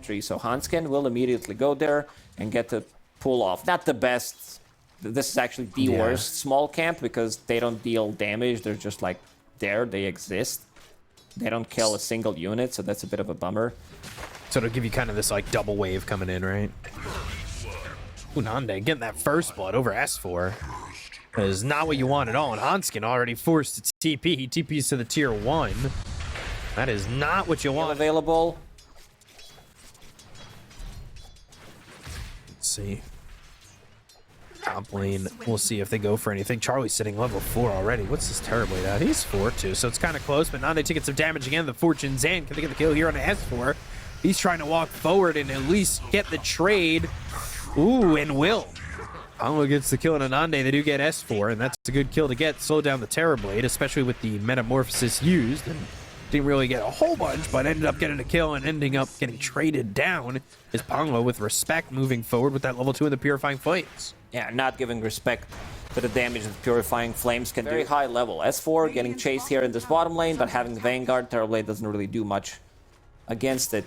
tree. So Hanskin will immediately go there and get the pull off. Not the best. This is actually the worst small camp because they don't deal damage. They're just like there. They exist. They don't kill a single unit, so that's a bit of a bummer. So it'll give you kind of this like double wave coming in, right? Nande getting that first blood over S4 is not what you want at all. And Hanskin already forced to TP. He TPs to the tier 1. That is not what you want. Available. Let's see. Top lane, we'll see if they go for anything. Charlie's sitting level 4 already. What's his turret blade at? He's 4 too, so it's kind of close, but Nande taking some damage again. The Fortune Zan, can they get the kill here on the S4? He's trying to walk forward and at least get the trade. Ooh, and will. Panglo gets the kill on Anande. They do get S4, and that's a good kill to get. Slow down the Terror Blade, especially with the Metamorphosis used. And didn't really get a whole bunch, but ended up getting a kill and ending up getting traded down. Is Panglo with respect moving forward with that level 2 in the Purifying Flames. Yeah, not giving respect to the damage that Purifying Flames can do. Very high level. S4 getting chased here in this bottom lane, but having the Vanguard, Terror Blade doesn't really do much against it.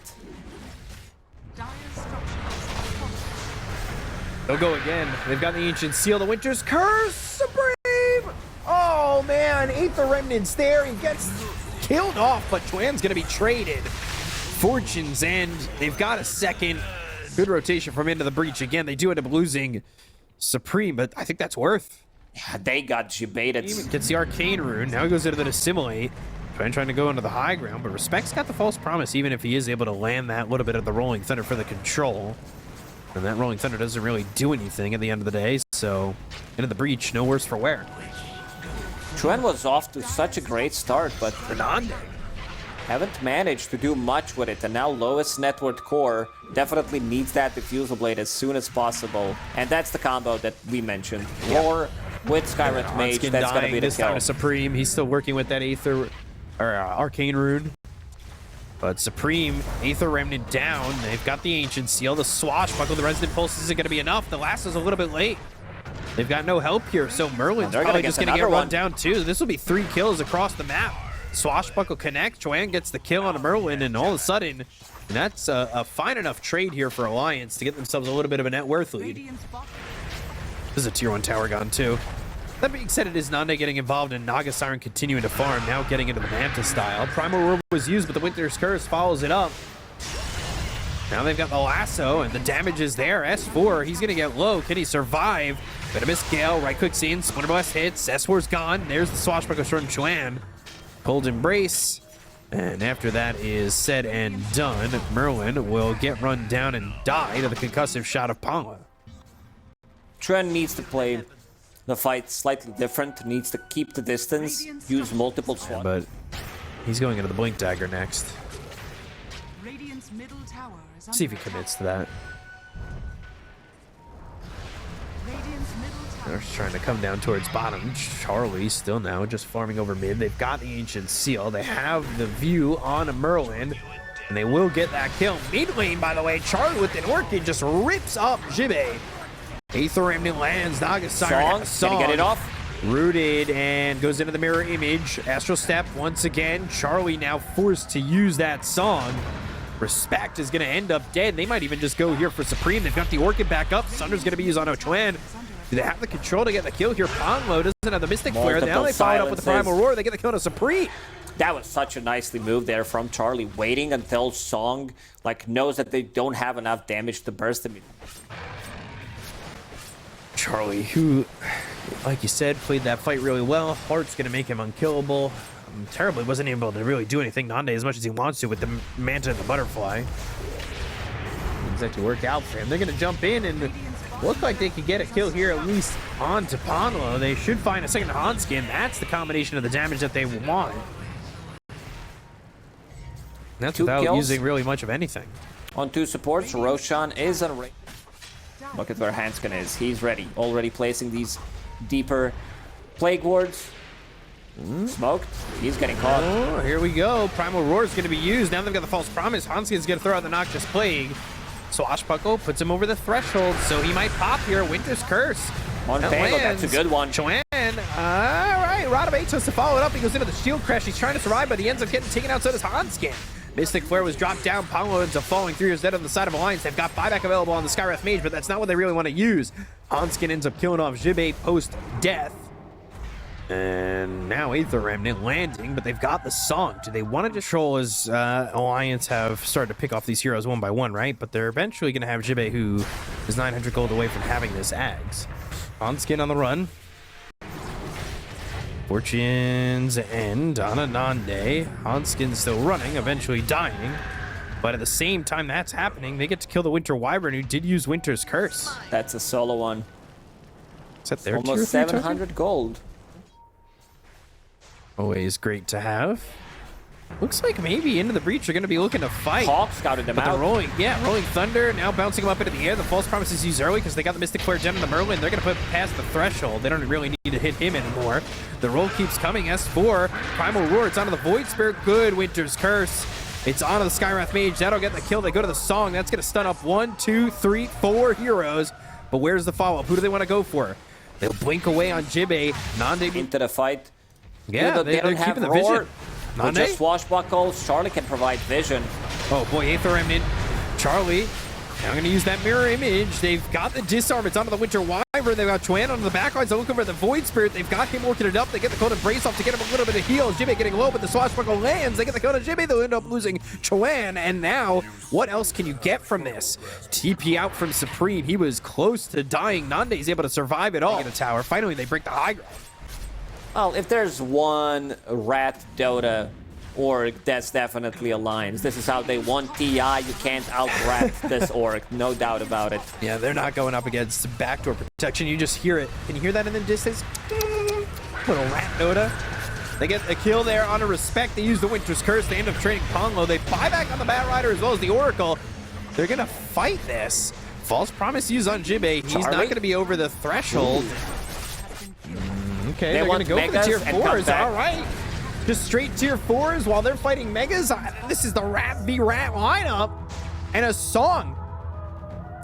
They'll go again. They've got the Ancient Seal, the Winter's Curse, Supreme! Oh man, Aether Remnant's there. He gets killed off, but Chuan's gonna be traded. Fortune's End. They've got a second. Good rotation from Into the Breach. Again, they do end up losing Supreme, but I think that's worth. Yeah, they got debated. Gets the Arcane Rune. Now he goes into the Assimilate. Trying to go into the high ground, but Respect's got the False Promise, even if he is able to land that little bit of the Rolling Thunder for the control. And that Rolling Thunder doesn't really do anything at the end of the day, so Into the Breach, no worse for wear. Chuan was off to such a great start, but Nande haven't managed to do much with it, and now lowest net worth core definitely needs that Diffusal Blade as soon as possible, and that's the combo that we mentioned. Or with Skywrath Mage, that's going to be the this kill. time to Supreme. He's still working with that Arcane Rune. But Supreme, Aether Remnant down. They've got the Ancient Seal, the Swashbuckle, the Resonant Pulse isn't going to be enough. The last is a little bit late. They've got no help here, so Merlin's probably just going to get run down too. This will be 3 kills across the map. Swashbuckle connects, Chuan gets the kill on a Merlin, and all of a sudden, that's a fine enough trade here for Alliance to get themselves a little bit of a net worth lead. This is a tier 1 tower gone too. That being said, it is Nande getting involved in Naga Siren continuing to farm, now getting into the Manta style. Primal Roar was used, but the Winter's Curse follows it up. Now they've got the lasso, and the damage is there. S4, he's going to get low. Can he survive? Venomous Gale, right click scene, Splinter Blast hits. S4's gone. There's the Swashbuckle from Chuan. Cold Embrace. And after that is said and done, Merlin will get run down and die to the concussive shot of Panglo. Chuan needs to play the fight slightly different, needs to keep the distance, use multiple swats. But he's going into the Blink Dagger next. See if he commits to that. They're just trying to come down towards bottom. Charlie still now just farming over mid. They've got the Ancient Seal. They have the view on a Merlin, and they will get that kill. Mid lane, by the way, Charlie with an Orchid just rips up Jibe. Aether Remnant lands, Naga Siren. Song, get it off. Rooted and goes into the mirror image. Astral Step once again. Charlie now forced to use that song. Respect is going to end up dead. They might even just go here for Supreme. They've got the Orchid back up. Sunder's going to be used on Chuan. Do they have the control to get the kill here? Panglo doesn't have the Mystic Flare. Now they followed up with the Primal Roar. They get the kill to Supreme. That was such a nicely move there from Charlie, waiting until Song knows that they don't have enough damage to burst him. Charlie, who, like you said, played that fight really well. Heart's going to make him unkillable. Terribly wasn't able to really do anything Nande as much as he wants to with the Manta and the Butterfly. Didn't exactly work out for him. They're going to jump in and look like they could get a kill here, at least onto Panglo. They should find a second Hanskin. That's the combination of the damage that they want. That's without using really much of anything. On 2 supports, Roshan is on. Look at where Hanskin is. He's ready. Already placing these deeper Plague Wards. Smoked. He's getting caught. Oh, here we go. Primal Roar is going to be used. Now they've got the False Promise. Hanskin's going to throw out the Noxious Plague. Swashbuckle puts him over the threshold, so he might pop here. Winter's Curse. On Pango, that's a good one. Chuan. All right. Rod of Atos to follow it up. He goes into the Shield Crash. He's trying to survive, but he ends up getting taken out, so does Hanskin. Mystic Flare was dropped down. Paulo ends up falling through. Is dead on the side of Alliance. They've got buyback available on the Skywrath Mage, but that's not what they really want to use. Hanskin ends up killing off Jibbe post-death. And now Aether Remnant landing, but they've got the song. Do they want to control as Alliance have started to pick off these heroes one by one, right? But they're eventually going to have Jibbe, who is 900 gold away from having this Ags. Hanskin on the run. Fortune's End on a non-day. Hanskin still running, eventually dying. But at the same time that's happening, they get to kill the Winter Wyvern, who did use Winter's Curse. That's a solo one. Is that their Almost tier 3 700 gold. Always great to have. Looks like maybe Into the Breach are going to be looking to fight. Hawk scouted them But out. they're rolling Thunder, now bouncing them up into the air. The False Promise is used early because they got the Mystic Flare Gem and the Merlin. They're going to put past the threshold. They don't really need to hit him anymore. The roll keeps coming. S4, Primal Roar. It's onto the Void Spirit. Good. Winter's Curse. It's onto the Skywrath Mage. That'll get the kill. They go to the Song. That's going to stun up 1, 2, 3, 4 heroes. But where's the follow-up? Who do they want to go for? They'll blink away on Jibbe. Nande Into the fight. Yeah, they don't they're have keeping the roar. vision. With Nande? just swashbuckles, Charlie can provide vision. Oh boy, Aether Remnant. Charlie. Now going to use that mirror image. They've got the disarm. It's onto the Winter Wyvern. They've got Chuan onto the backlines. They're looking for the Void Spirit. They've got him working it up. They get the Cold Embrace off to get him a little bit of heal. Jibbe getting low, but the swashbuckle lands. They get the Cold of Jibbe. They'll end up losing Chuan. And now, what else can you get from this? TP out from Supreme. He was close to dying. Nande's able to survive it all. In the tower. Finally, they break the high ground. Well, if there's one Rat Dota org, that's definitely Alliance. This is how they want TI. You can't out-rat this org, no doubt about it. Yeah, they're not going up against backdoor protection. You just hear it. Can you hear that in the distance? Little Rat Dota. They get a kill there on a Respect. They use the Winter's Curse. They end up trading Ponlo. They buy back on the Bat Rider as well as the Oracle. They're going to fight this. False Promise used on Jibbe. He's not going to be over the threshold. Okay, they're going to go for the tier 4s. All right. Just straight tier 4s while they're fighting Megas. This is the Rat v Rat lineup. And a Song.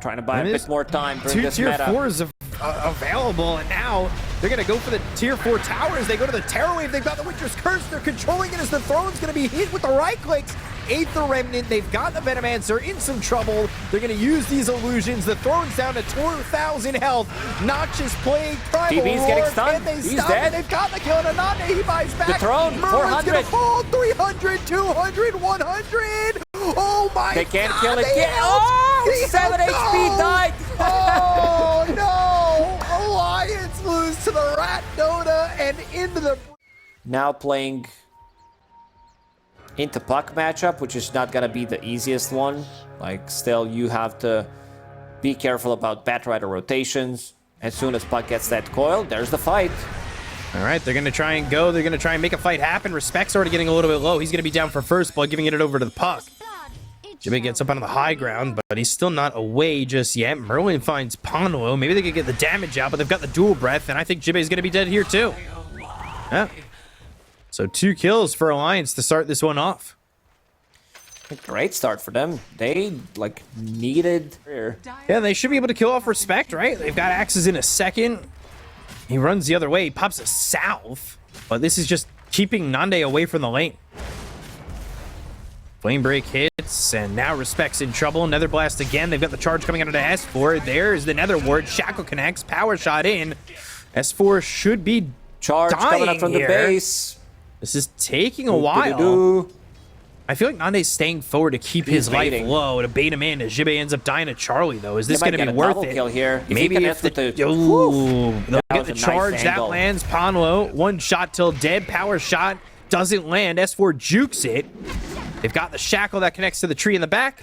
Trying to buy a bit more time during this meta. 2 tier 4s available, and now they're going to go for the tier 4 towers. They go to the Terror Wave. They've got the Winter's Curse. They're controlling it as the throne's going to be hit with the right clicks. Aether Remnant, they've got the Venomancer in some trouble. They're going to use these illusions. The throne's down to 2,000 health. Notch's playing Primal TB's Roar. getting stunned. Can they He's stop dead. it? They've got the kill on Anande. He buys back. The throne, Merlin's 400. going to fall. 300, 200, 100. Oh my God. They can't kill it They yet. held- Oh, they 7 held- HP no. died. Oh no! Alliance lose to the Rat Dota and into the... Now playing into Puck matchup, which is not gonna be the easiest one. Like, still, you have to be careful about Bat Rider rotations. As soon as Puck gets that coil, there's the fight. All right, they're going to try and go. They're going to try and make a fight happen. Respect's already getting a little bit low. He's going to be down for first blood, giving it over to the Puck. Jimmy gets up onto the high ground, but he's still not away just yet. Merlin finds Ponlo. Maybe they could get the damage out, but they've got the dual breath, and I think Jibbe's going to be dead here too. Yeah. So 2 kills for Alliance to start this one off. A great start for them. They, like, needed... Yeah, they should be able to kill off Respect, right? They've got axes in a second. He runs the other way. He pops a salve, but this is just keeping Nande away from the lane. Flame Break hits, and now Respect's in trouble. Nether Blast again. They've got the charge coming out of the S4. There's the Nether Ward. Shackle connects. Power shot in. S4 should be Charge coming up from here. the base. This is taking a while. I feel like Nande's staying forward to keep his life low, to bait him in, as Jibbe ends up dying to Charlie, though. Is this going to be worth it? Kill here. Maybe if the... they'll get the charge. That lands. Ponlo, 1 shot till dead. Power shot doesn't land. S4 jukes it. They've got the shackle that connects to the tree in the back.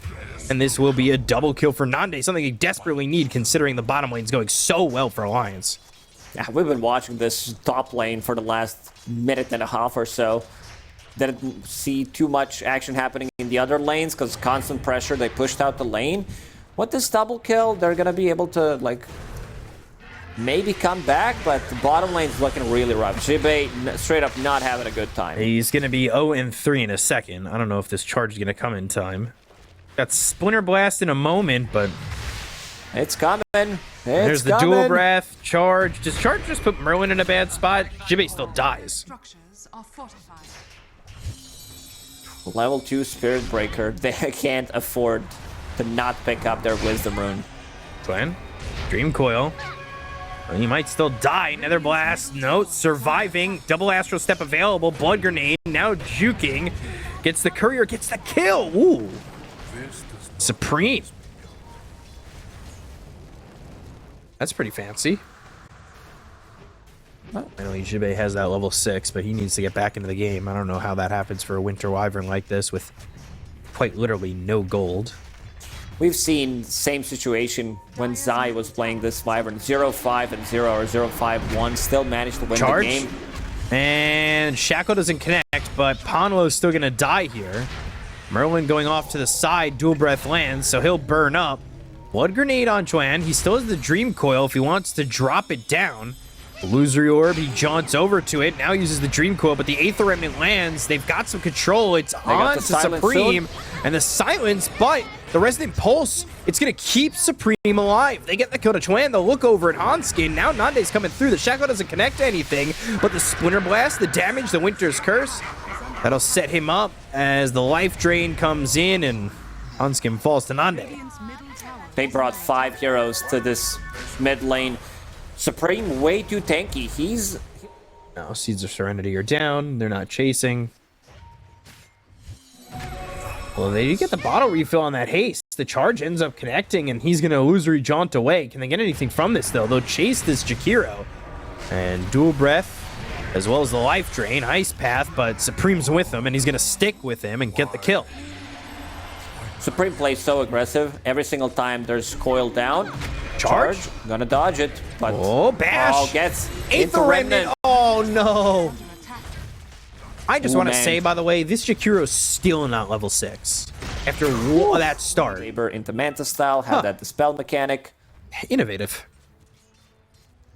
And this will be a double kill for Nande, something you desperately need considering the bottom lane's going so well for Alliance. Yeah, we've been watching this top lane for the last minute and a half or so. Didn't see too much action happening in the other lanes because constant pressure, they pushed out the lane. With this double kill, they're going to be able to, like, maybe come back, but the bottom lane's looking really rough. Jibbe straight up not having a good time. He's going to be 0-3 in a second. I don't know if this charge is going to come in time. Got Splinter Blast in a moment, but... It's coming. There's the dual breath. Charge. Does charge just put Merlin in a bad spot? Jibbe still dies. Structures are fortified. Level 2 Spirit Breaker. They can't afford to not pick up their Wisdom Rune. Glenn, Dream Coil. Well, he might still die. Nether Blast, no, surviving. Double Astral Step available. Blood Grenade, now juking. Gets the Courier, gets the kill. Ooh. Supreme. That's pretty fancy. I know Ijibe has that level 6, but he needs to get back into the game. I don't know how that happens for a Winter Wyvern like this with quite literally no gold. We've seen same situation when Zai was playing this Wyvern. 0-5 and 0 or 0-5-1 still managed to win the game. And Shackle doesn't connect, but Ponlo's still going to die here. Merlin going off to the side, Dual Breath lands, so he'll burn up. Blood Grenade on Chuan. He still has the Dream Coil if he wants to drop it down. Illusory Orb, he jaunts over to it, now uses the Dream Coil, but the Aether Remnant lands. They've got some control. It's on to Supreme, and the silence, but the Resonant Pulse, it's going to keep Supreme alive. They get the kill to Chuan, they'll look over at Hanskin. Now Nande's coming through. The Shackle doesn't connect to anything, but the Splinter Blast, the damage, the Winter's Curse, that'll set him up as the Life Drain comes in, and Hanskin falls to Nande. They brought 5 heroes to this mid lane. Supreme way too tanky. He's... Now, Seeds of Serenity are down. They're not chasing. Well, they do get the bottle refill on that haste. The charge ends up connecting, and he's going to illusory jaunt away. Can they get anything from this, though? They'll chase this Jakiro. And Dual Breath, as well as the Life Drain, Ice Path, but Supreme's with him, and he's going to stick with him and get the kill. Supreme plays so aggressive. Every single time there's coil down. Charge. Gonna dodge it, but... Oh, bash! Oh, gets Aether Remnant. Oh, no! I just want to say, by the way, this Jakiro's still not level 6. After that start. Saber into Manta style, had that Dispel mechanic. Innovative.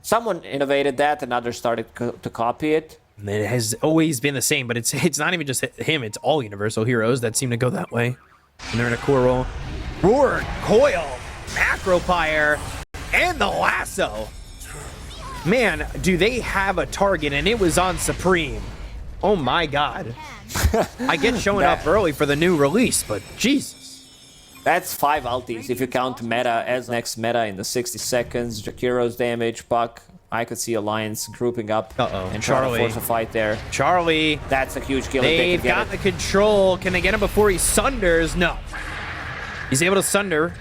Someone innovated that, and others started to copy it. It has always been the same, but it's not even just him, it's all Universal heroes that seem to go that way. And they're in a core role. Roar, Coil, Macropire, and the Lasso. Man, do they have a target, and it was on Supreme. Oh my god. I get showing up early for the new release, but Jesus. That's 5 ultis if you count meta as next meta in the 60 seconds. Jakiro's damage, Buck. I could see Alliance grouping up and trying to force a fight there. Charlie. That's a huge kill. They've got the control. Can they get him before he sunders? No. He's able to sunder.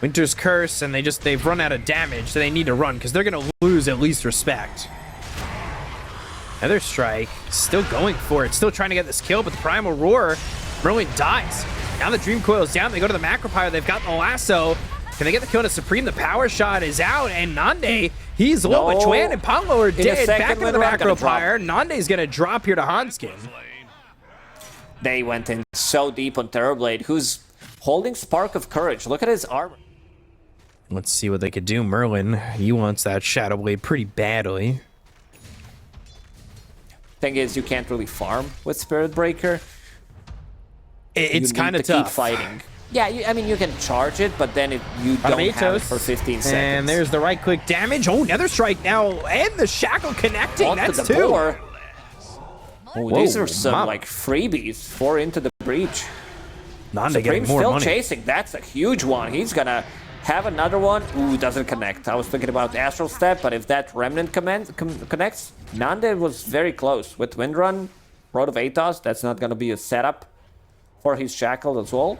Winter's Curse, and they've run out of damage, so they need to run because they're going to lose at least respect. Nether Strike, still going for it, still trying to get this kill, but the Primal Roar, Merlin dies. Now the Dream Coil's down, they go to the Macropire, they've got the Lasso. Can they get the kill to Supreme? The Power Shot is out, and Nande, he's low, but Chuan and Pablo are dead. Back into the Macropire. Nande's going to drop here to Hanskin. They went in so deep on Terrorblade, who's holding Spark of Courage. Look at his armor. Let's see what they could do. Merlin, he wants that Shadow Blade pretty badly. Thing is, you can't really farm with Spirit Breaker. It's kind of tough. Keep fighting. Yeah, I mean, you can charge it, but then you don't have it for 15 seconds. And there's the right-click damage. Oh, Nether Strike now, and the Shackle connecting. That's 2. Oh, these are some, like, freebies. 4 into the breach. Nande getting more still money. Chasing. That's a huge one. He's gonna have another one. Ooh, doesn't connect. I was thinking about Astral Step, but if that Remnant connects, Nande was very close. With Windrun, Road of Atos, that's not gonna be a setup for his Shackle as well.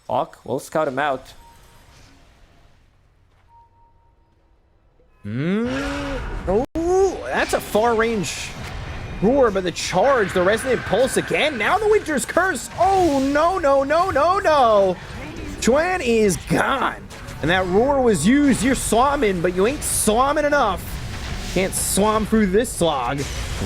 Hawk, we'll scout him out. Oh, that's a far-range roar, but the charge, the Resonant Pulse again. Now the Winter's Curse. Oh, no, no, no, no, no. Chuan is gone. And that roar was used. You're slamming, but you ain't slamming enough. Can't slam through this slog.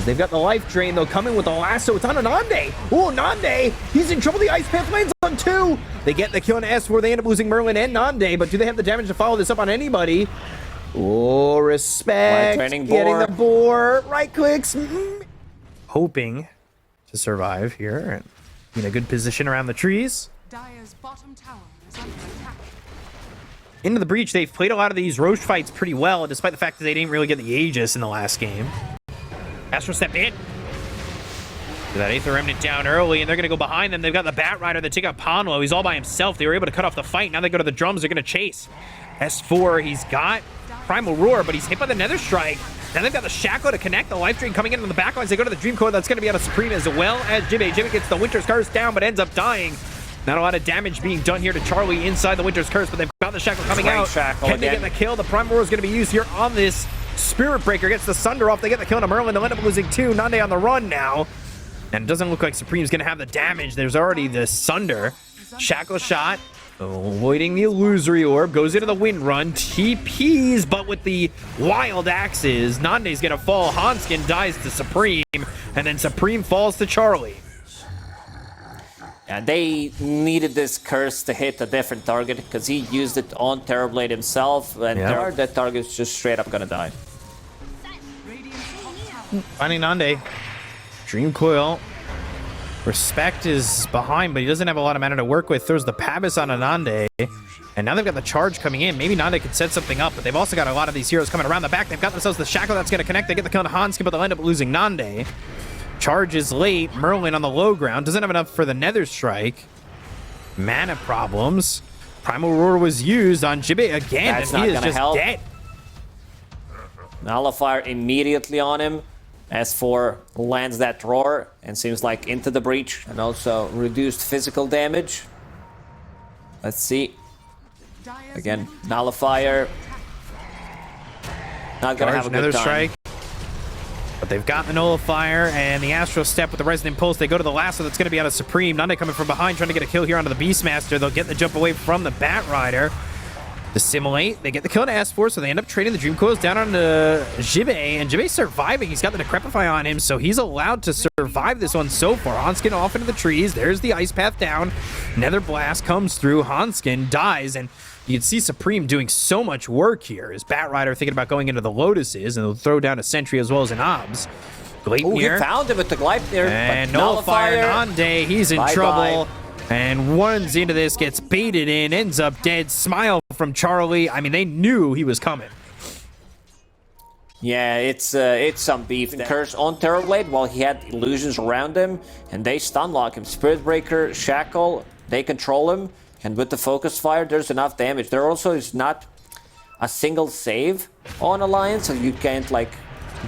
They've got the Life Drain. They'll come in with the Lasso. It's on Nande. Oh, Nande. He's in trouble. The Ice Path lands on 2. They get the kill on S4. They end up losing Merlin and Nande, but do they have the damage to follow this up on anybody? Oh, respect. Getting the boar. Right clicks. Hoping to survive here and be in a good position around the trees. Dire's bottom tower is under attack. Into the breach, they've played a lot of these Roche fights pretty well, despite the fact that they didn't really get the Aegis in the last game. Astral Step in. That Aether Remnant down early, and they're going to go behind them. They've got the Bat Rider. They take out Ponlo. He's all by himself. They were able to cut off the fight. Now they go to the drums. They're going to chase. S4, he's got Primal Roar, but he's hit by the Nether Strike. Now they've got the Shackle to connect. The Life Drain coming in on the backlines. They go to the Dream Coil. That's going to be out of Supreme as well as Jibbe. Jibbe gets the Winter's Curse down, but ends up dying. Not a lot of damage being done here to Charlie inside the Winter's Curse, but they've got the Shackle coming out. Can they get the kill? The Primal Roar is going to be used here on this Spirit Breaker. Gets the Sunder off. They get the kill on Merlin. They'll end up losing 2. Nande on the run now. And it doesn't look like Supreme's going to have the damage. There's already the Sunder. Shackle shot. Avoiding the Illusory Orb. Goes into the Wind Run. TPs, but with the Wild Axes. Nande's going to fall. Hanskin dies to Supreme. And then Supreme falls to Charlie. Yeah, they needed this curse to hit a different target because he used it on Terrorblade himself. And that target's just straight up going to die. Finding Nande. Dream Coil. Respect is behind, but he doesn't have a lot of mana to work with. Throws the Pabis on Anande. And now they've got the charge coming in. Maybe Nande could set something up, but they've also got a lot of these heroes coming around the back. They've got themselves the Shackle that's going to connect. They get the kill on Hanskin, but they'll end up losing Nande. Charge is late. Merlin on the low ground. Doesn't have enough for the Nether Strike. Mana problems. Primal Roar was used on Jibbe again, That's and he not is just help. dead. Nullifier immediately on him. S4 lands that roar and seems like into the breach, and also reduced physical damage. Let's see. Again, Nullifier. Not gonna have a Nether good time. Strike. But they've got the Nullifier and the Astral Step with the Resonant Pulse. They go to the lasso that's going to be out of Supreme. Nande coming from behind, trying to get a kill here onto the Beastmaster. They'll get the jump away from the Bat Rider. Dissimulate. They get the kill on S4, so they end up trading the Dream Coils down onto Jibbe, and Jibbe's surviving. He's got the Decrepify on him, so he's allowed to survive this one so far. Hanskin off into the trees. There's the Ice Path down. Nether Blast comes through. Hanskin dies, and you can see Supreme doing so much work here. His Bat Rider thinking about going into the Lotuses, and they'll throw down a Sentry as well as an Obs. Oh, he found him with the Gleipnir. And Nullifier Nande, he's in trouble. And runs into this, gets baited in, ends up dead. Smile from Charlie. I mean, they knew he was coming. Yeah, it's some beef. Curse on Terrorblade while he had illusions around him, and they stun lock him. Spirit Breaker, Shackle, they control him, and with the Focus Fire, there's enough damage. There also is not a single save on Alliance, so you can't like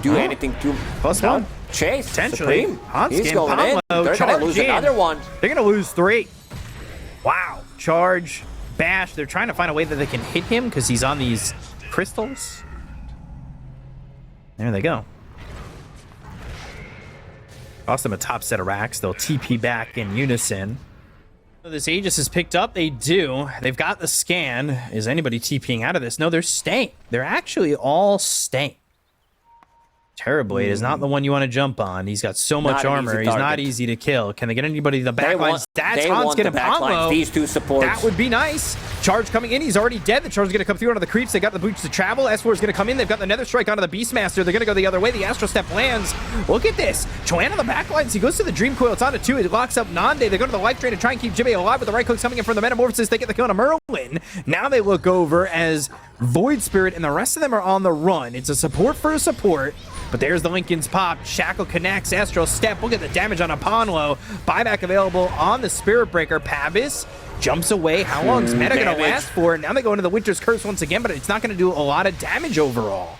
do anything too. +1. Chase. Potentially. Supreme. Hanskin, He's going in. Pablo, They're gonna lose another one. They're gonna lose 3. Wow. Charge, bash. They're trying to find a way that they can hit him because he's on these crystals. There they go. Cost them a top set of racks. They'll TP back in unison. This Aegis is picked up. They do. They've got the scan. Is anybody TPing out of this? No, they're staying. They're actually all staying. Terrorblade is not the one you want to jump on. He's got so much armor. He's not easy to kill. Can they get anybody to the backlines? That's Hanskin and Pablo. These two supports. That would be nice. Charge coming in. He's already dead. The charge is going to come through onto the creeps. They got the boots to travel. S4 is going to come in. They've got the Nether Strike onto the Beastmaster. They're going to go the other way. The Astral Step lands. Look at this. Chuan on the backlines. He goes to the Dream Coil. It's onto 2. It locks up Nande. They go to the Life Drain to try and keep Jibbe alive with the right clicks coming in from the Metamorphosis. They get the kill on Merlin. Now they look over as Void Spirit and the rest of them are on the run. It's a support for a support. But there's the Lincoln's pop. Shackle connects. Astral Step. Look at the damage on Aponlo. Buyback available on the Spirit Breaker. Pabis jumps away. How long is meta going to last for? Now they go into the Winter's Curse once again, but it's not going to do a lot of damage overall.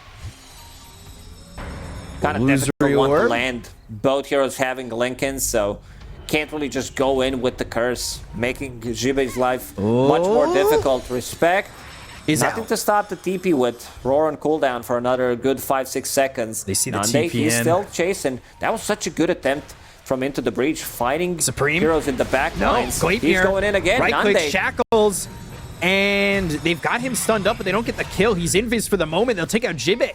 Kind of difficult one to land. Both heroes having Lincolns, so can't really just go in with the curse, making Jibbe's life much more difficult. Respect. Nothing to stop the TP with. Roar on cooldown for another good 5-6 seconds. They see the Nande, TP he's in. still chasing. That was such a good attempt from into the breach, fighting Supreme heroes in the back lines. He's going in again. Right Nande. click Shackles, and they've got him stunned up, but they don't get the kill. He's invis for the moment. They'll take out Jibbe.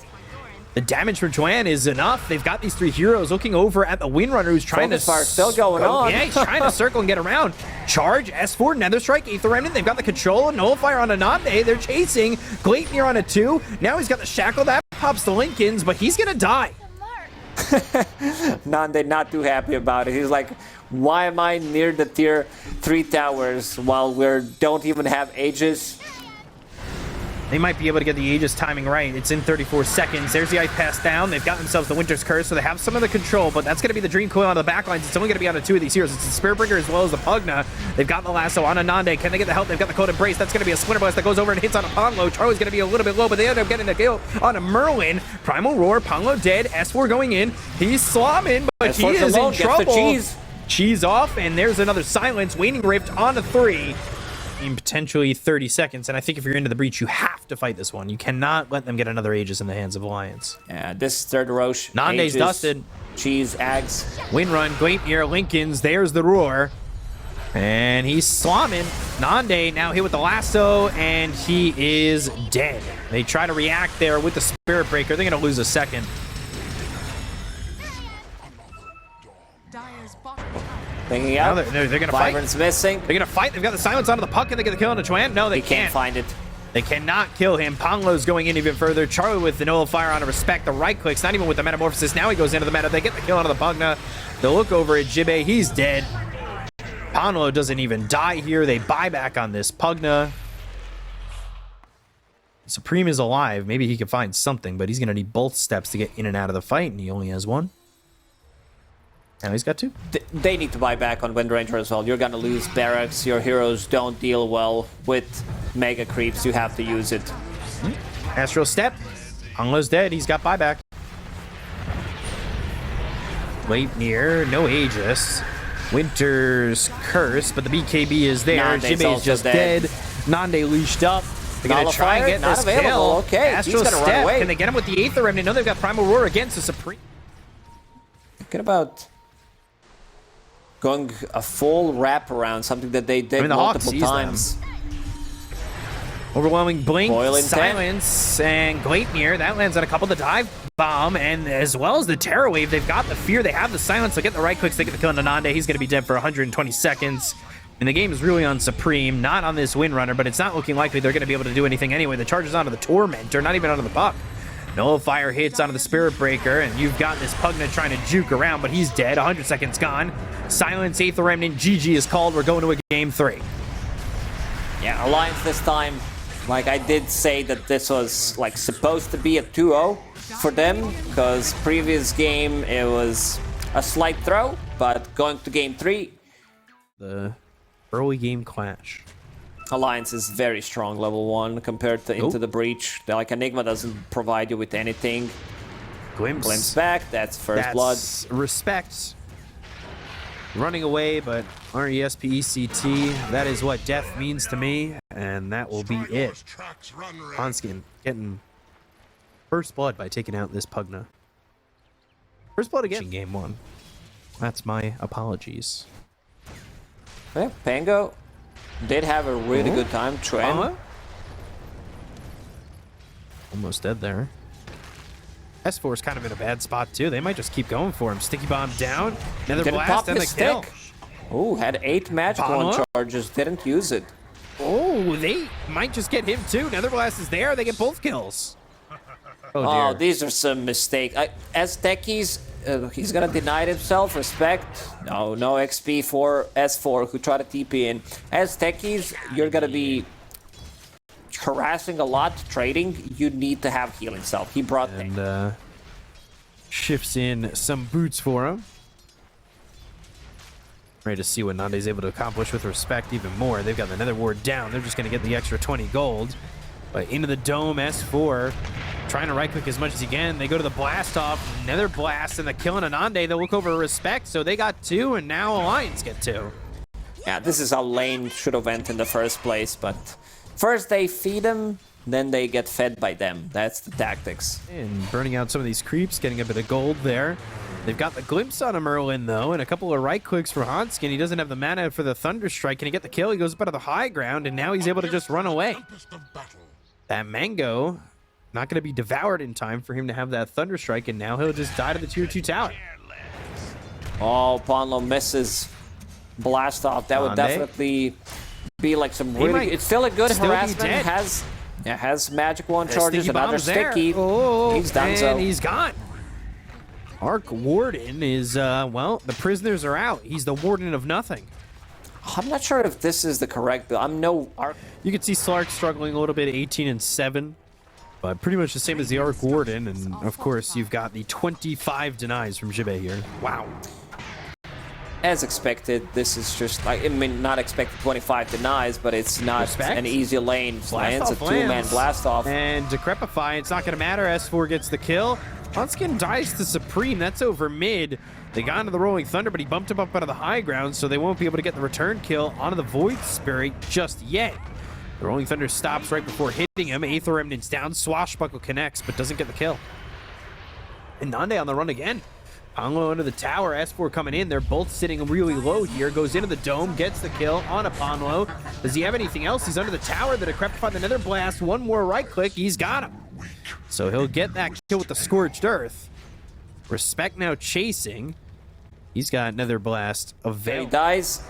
The damage for Joanne is enough. They've got these 3 heroes looking over at the Windrunner who's trying Focus Fire still going on. Yeah, he's trying to circle and get around. Charge, S4, Nether Strike, Aether Remnant. They've got the control. Nullifier on a Nande. They're chasing. Gleipnir on a 2. Now he's got the Shackle. That pops the Lincolns, but he's going to die. Nande not too happy about it. He's like, why am I near the tier 3 towers while we don't even have Aegis? They might be able to get the Aegis timing right. It's in 34 seconds. There's the Ice Pass down. They've got themselves the Winter's Curse, so they have some of the control, but that's going to be the Dream Coil on the back lines. It's only going to be on 2 of these heroes. It's the Spirit Breaker as well as the Pugna. They've got the lasso on Anande. Can they get the help? They've got the Cold Embrace. That's going to be a Splinter Blast that goes over and hits on a Ponglo. Charlie's going to be a little bit low, but they end up getting the kill on a Merlin. Primal Roar. Ponglo dead. S4 going in. He's slamming, but he is in trouble. Cheese off, and there's another silence. Waning Rift on 3. In potentially 30 seconds, and I think if you're into the breach, you have to fight this one. You cannot let them get another Aegis in the hands of Alliance. Yeah, this third Roche. Nande's dusted. Cheese, Ags. Windrun, Gleipnir, Lincolns. There's the Roar. And he's slamming. Nande now hit with the lasso, and he is dead. They try to react there with the Spirit Breaker. They're going to lose a second. Dire's bottom tower. Thinking out. They're going to fight. Wyvern's missing. They're going to fight. They've got the silence onto the puck. Can they get the kill on the Chuan? No, they He can't find it. They cannot kill him. Ponglo's going in even further. Charlie with the Nullifier on a Respect. The right clicks, not even with the Metamorphosis. Now he goes into the meta. They get the kill onto the Pugna. They'll look over at Jibbe. He's dead. Ponglo doesn't even die here. They buy back on this Pugna. Supreme is alive. Maybe he can find something, but he's going to need both steps to get in and out of the fight, and he only has one. Now he's got 2. They need to buy back on Wind Ranger as well. You're gonna lose barracks. Your heroes don't deal well with mega creeps. You have to use it. Astral Step. Ponglo's dead. He's got buyback. Gleipnir. No Aegis. Winter's Curse, but the BKB is there. Jibbe is just dead. Nande leashed up. They're going to try and get this kill. Okay, Astral Step. Run away. Can they get him with the Aether Remnant? No, they've got Primal Roar against the Supreme. Thinking about going a full wraparound, something that they did multiple times. Overwhelming Blink, Boiling Silence, and Gleipnir. That lands on a couple. The Dive Bomb, and as well as the Terror Wave, they've got the Fear. They have the Silence. They get the right clicks. They get the kill on Nande. He's going to be dead for 120 seconds. And the game is really on Supreme, not on this Windrunner, but it's not looking likely they're going to be able to do anything anyway. The charge is onto the Tormentor, not even onto the Puck. Nullifier hits onto the Spirit Breaker, and you've got this Pugna trying to juke around, but he's dead. 100 seconds gone. Silence, Aether Remnant, GG is called. We're going to a game 3. Yeah, Alliance this time. Like, I did say that this was, like, supposed to be a 2-0 for them, because previous game, it was a slight throw, but going to game 3... The early game clash. Alliance is very strong level 1 compared to Into the Breach. Like, Enigma doesn't provide you with anything. Glimpse back, that's first blood. Respect. Running away, but RESPECT, that is what death means to me, and that will be it. Hanskin getting first blood by taking out this Pugna. First blood again. Game 1. That's my apologies. Yeah, Pango did have a really good time. Tren. Almost dead there. S4 is kind of in a bad spot too. They might just keep going for him. Sticky Bomb down. Another Didn't blast pop and the his kill. stick. Oh, had 8 magic one charges. Didn't use it. Oh, they might just get him too. Nether Blast is there. They get both kills. Oh, these are some mistakes. As techies, he's gonna deny himself respect. No XP for S4 who try to TP in. As techies, you're gonna be harassing a lot, trading. You need to have healing self. He brought and shifts in some boots for him. Ready to see what Nande's able to accomplish with respect even more. They've got the Nether Ward down. They're just gonna get the extra 20 gold. But into the dome, S4 trying to right click as much as he can. They go to the blast off, Nether Blast, and the kill on Anande. They'll look over respect, so they got 2, and now Alliance get 2. Yeah, this is how lane should have went in the first place, but first they feed them, then they get fed by them. That's the tactics. And burning out some of these creeps, getting a bit of gold there. They've got the glimpse on a Merlin, though, and a couple of right clicks for Hanskin. He doesn't have the mana for the Thunder Strike. Can he get the kill? He goes up out of the high ground, and now he's able to just run away. That Mango, not going to be devoured in time for him to have that Thunder Strike, and now he'll just die to the tier 2 tower. Oh, Ponlo misses blast off. That would definitely be like some really... It's still a good harassment. Has magic one charges, another sticky. Oh, he's done so. And he's gone. Arc Warden is, well, the prisoners are out. He's the warden of nothing. I'm not sure if this is the correct build. I'm no Arc. You can see Slark struggling a little bit, 18 and 7, but pretty much the same as the Arc Warden. And of course, you've got the 25 denies from Jibe here. Wow. As expected, this is just like, I mean, not expected 25 denies, but it's not an easy lane. Lands a two-man blast off. And Decrepify, it's not going to matter. S4 gets the kill. Huntskin dies to Supreme. That's over mid. They got into the Rolling Thunder, but he bumped him up out of the high ground, so they won't be able to get the return kill onto the Void Spirit just yet. The Rolling Thunder stops right before hitting him. Aether Remnant's down. Swashbuckle connects, but doesn't get the kill. And Nande on the run again. Ponlo under the tower, S4 coming in. They're both sitting really low here. Goes into the dome, gets the kill on a Ponlo. Does he have anything else? He's under the tower. The Decrepify, the Nether Blast. One more right click. He's got him. So he'll get that kill with the Scorched Earth. Respect now chasing. He's got Nether Blast available. He dies.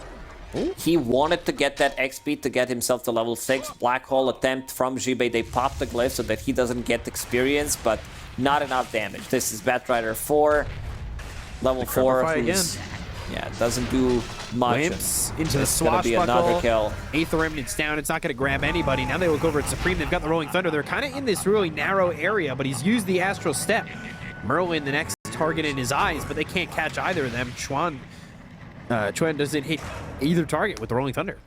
He wanted to get that XP to get himself to level 6. Black Hole attempt from Jibe. They pop the glyph so that he doesn't get experience, but not enough damage. This is Batrider 4. Level 4. Again. Yeah, doesn't do much. Limps into the It's gonna be another Swashbuckle. kill. Aether Remnant's down. It's not going to grab anybody. Now they look over at Supreme. They've got the Rolling Thunder. They're kind of in this really narrow area, but he's used the Astral Step. Merlin, the next target in his eyes, but they can't catch either of them. Chuan doesn't hit either target with the Rolling Thunder.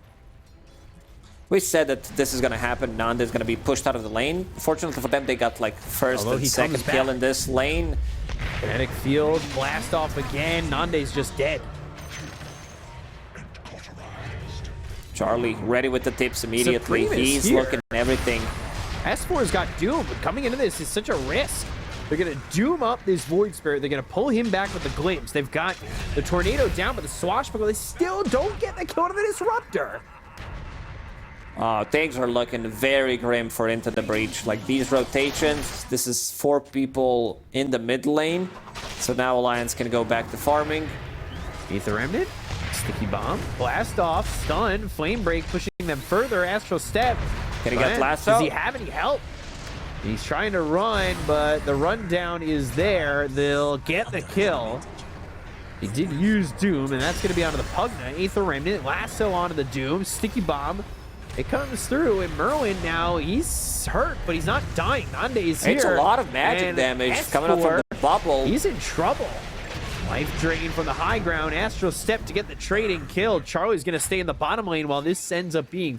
We said that this is going to happen. Nanda is going to be pushed out of the lane. Fortunately for them, they got like first Although and he second comes back. kill in this lane. Kinetic Field, blast off again. Nande's just dead. Charlie ready with the tips immediately. Supreme is He's here. looking at everything. S4's got Doom, but coming into this is such a risk. They're going to Doom up this Void Spirit. They're going to pull him back with the Glimpse. They've got the Tornado down, but the Swashbuckle, they still don't get the kill to the Disruptor. Things are looking very grim for Into the Breach. Like these rotations, this is 4 people in the mid lane. So now Alliance can go back to farming. Aether Remnant, Sticky Bomb, Blast Off, Stun, Flame Break, pushing them further. Astral Step. Can he get lasso? Does he have any help? He's trying to run, but the rundown is there. They'll get the kill. He did use Doom, and that's going to be onto the Pugna. Aether Remnant, lasso onto the Doom, Sticky Bomb. It comes through, and Merlin now, he's hurt, but he's not dying. Nande is here. It's a lot of magic damage coming up from the bubble. He's in trouble. Life drain from the high ground. Astral Step to get the trading kill. Charlie's going to stay in the bottom lane while this ends up being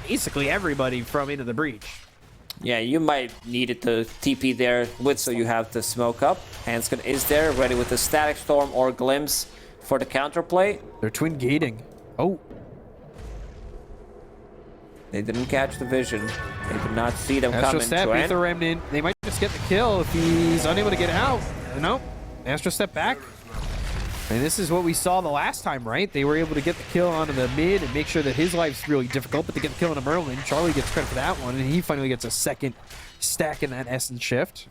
basically everybody from Into the Breach. Yeah, you might need it to TP there with, so you have to smoke up. Hanskin is there, ready with the Static Storm or Glimpse for the counterplay. They're twin gating. Oh. They didn't catch the vision. They did not see them Astral coming. Step, Twen. Aether Remnant. They might just get the kill if he's unable to get out. No. Astral Step back. And this is what we saw the last time, right? They were able to get the kill onto the mid and make sure that his life's really difficult, but they get the kill onto Merlin. Charlie gets credit for that one, and he finally gets a second stack in that Essence shift.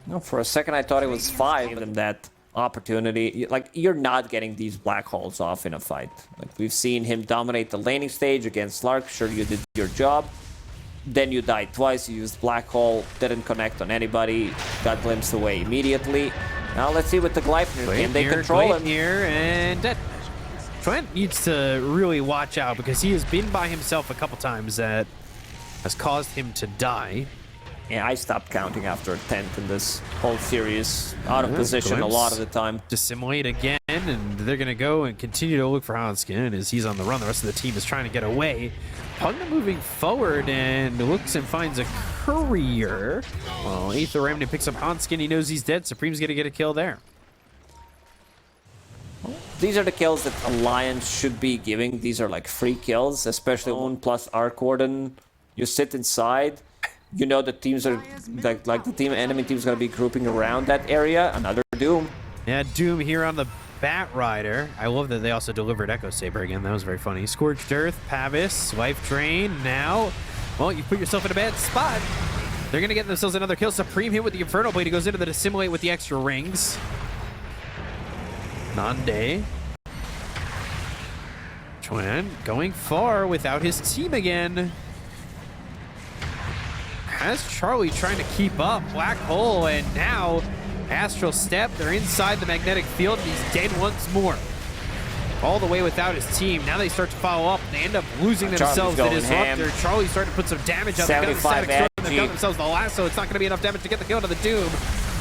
No, for a second I thought it was 5 and that opportunity. Like, you're not getting these black holes off in a fight. Like, we've seen him dominate the laning stage against Slark. Sure, you did your job. Then you died twice. You used black hole, didn't connect on anybody, got glimpsed away immediately. Now let's see with the Gleipnir. Can they control him? Here, and Trent needs to really watch out because he has been by himself a couple times that has caused him to die. Yeah, I stopped counting after 10th in this whole series. Out of position a lot of the time. Dissimulate again, and they're going to go and continue to look for Hanskin as he's on the run. The rest of the team is trying to get away. Pugna moving forward and looks and finds a courier. Well, Aether Remnant picks up Hanskin. He knows he's dead. Supreme's going to get a kill there. These are the kills that Alliance should be giving. These are like free kills, especially 1 plus Arc Warden. You sit inside. You know the teams are like the enemy team is gonna be grouping around that area. Another Doom. Yeah, Doom here on the Bat Rider. I love that they also delivered Echo Saber again. That was very funny. Scorched Earth, Pavis, Life Drain. Now, well, you put yourself in a bad spot. They're gonna get themselves another kill. Supreme hit with the Infernal Blade. He goes into the Dissimulate with the extra rings. Nande. Chuan going far without his team again. Has Charlie trying to keep up. Black Hole, and now Astral Step. They're inside the magnetic field, and he's dead once more. all the way without his team. Now they start to follow up. They end up losing Charlie's themselves to going Disruptor. ham. Charlie's starting to put some damage out. They've got the static 75 storm. They've got energy. themselves the lasso. It's not going to be enough damage to get the kill to the Doom.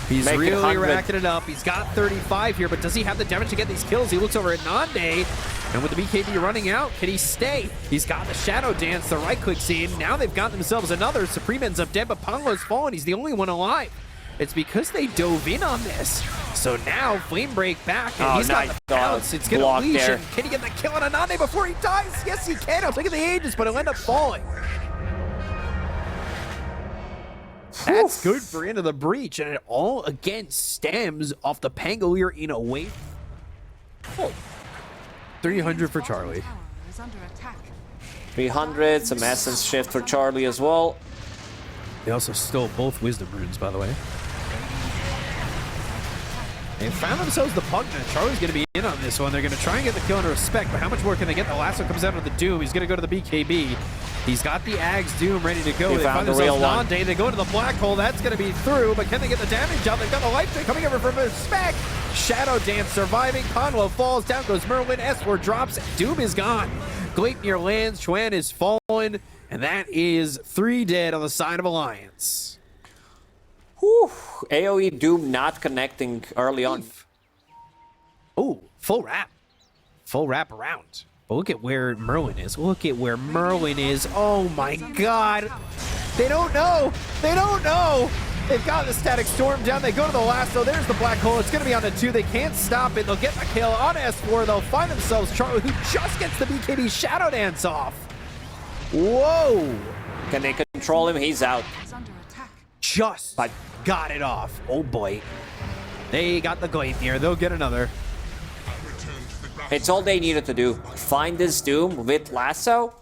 He's Make it really 100. racking it up. He's got 35 here, but does he have the damage to get these kills? He looks over at Nande, and with the BKB running out, can he stay? He's got the Shadow Dance, the right click's in. Now they've got themselves another. Supreme ends up dead, but Panglo's fallen. He's the only one alive. It's because they dove in on this. So now Flame Break back, and he's got nice the bounce. It's going to block leash there. him. Can he get the kill on Anande before he dies? Yes, he can. It'll take the ages, but he'll end up falling. That's good for Into the Breach, and it all again stems off the Pangolier in a wave. Oh. 300 for Charlie. Tower is under attack. 300, some essence shift for Charlie as well. They also stole both Wisdom Runes, by the way. They found themselves the Pugna. Charlie's going to be in on this one. They're going to try and get the kill into Respect, but how much more can they get? The lasso comes out of the Doom. He's going to go to the BKB. He's got the Ags Doom ready to go. They They found find the real themselves one. Nande. They go into the Black Hole. That's going to be through, but can they get the damage out? They've got the Life Ray coming over from Respect. Shadow Dance surviving. Conlo falls. Down goes Merlin. S4 drops. Doom is gone. Gleipnir lands. Chuan is fallen. And that is 3 dead on the side of Alliance. Whew. AoE Doom not connecting early on. Oh, full wrap. Full wrap around. But look at where Merlin is. Look at where Merlin is. Oh my god. They don't know. They don't know. They've got the Static Storm down. They go to the lasso. There's the Black Hole. It's going to be on the 2. They can't stop it. They'll get the kill on S4. They'll find themselves Charlie, who just gets the BKB Shadow Dance off. Whoa. Can they control him? He's out. Is under attack. Just But- got it off. Oh boy. They got the Gleipnir. They'll get another. It's all they needed to do. Find this Doom with lasso,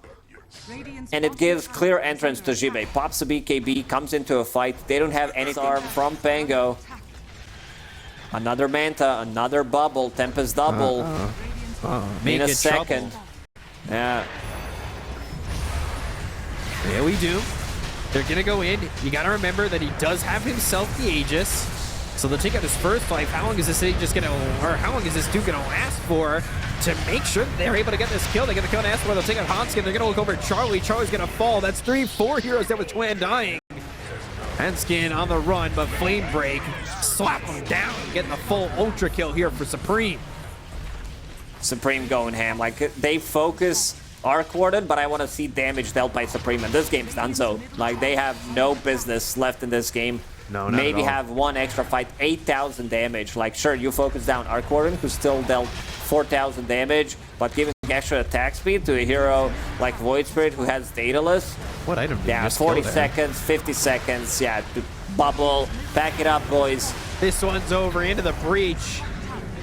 Radiant's and it bottom gives tower clear is entrance to under Jibe. Pops the BKB, comes into a fight. They don't have any arm from Pango. Another Manta, another bubble, Tempest double Make in a it second. trouble. Yeah. There we do. They're going to go in. You got to remember that he does have himself the Aegis. So they'll take out his first life. How long is this Aegis going to, or how long is this dude going to last for to make sure that they're able to get this kill? They get the kill on S4. They'll take out Hanskin. They're going to look over at Charlie. Charlie's going to fall. That's 3-4 heroes there with Chuan dying. Hanskin on the run, but Flame Break slap him down. Getting the full ultra kill here for Supreme. Supreme going ham. Like, they focus Arc Warden, but I want to see damage dealt by Supreme, and this game's done so. Like, they have no business left in this game. No, not Maybe at all. have one extra fight, 8,000 damage. Like, sure, you focus down Arc Warden, who still dealt 4,000 damage, but giving extra attack speed to a hero like Void Spirit, who has Daedalus. What item did you Yeah, just 40 kill there? seconds, 50 seconds. Yeah, bubble. Back it up, boys. This one's over into the breach.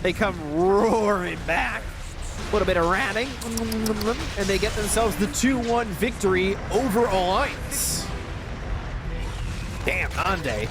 They come roaring back. A little bit of ratting. And they get themselves the 2-1 victory over Alliance. Damn, Nande.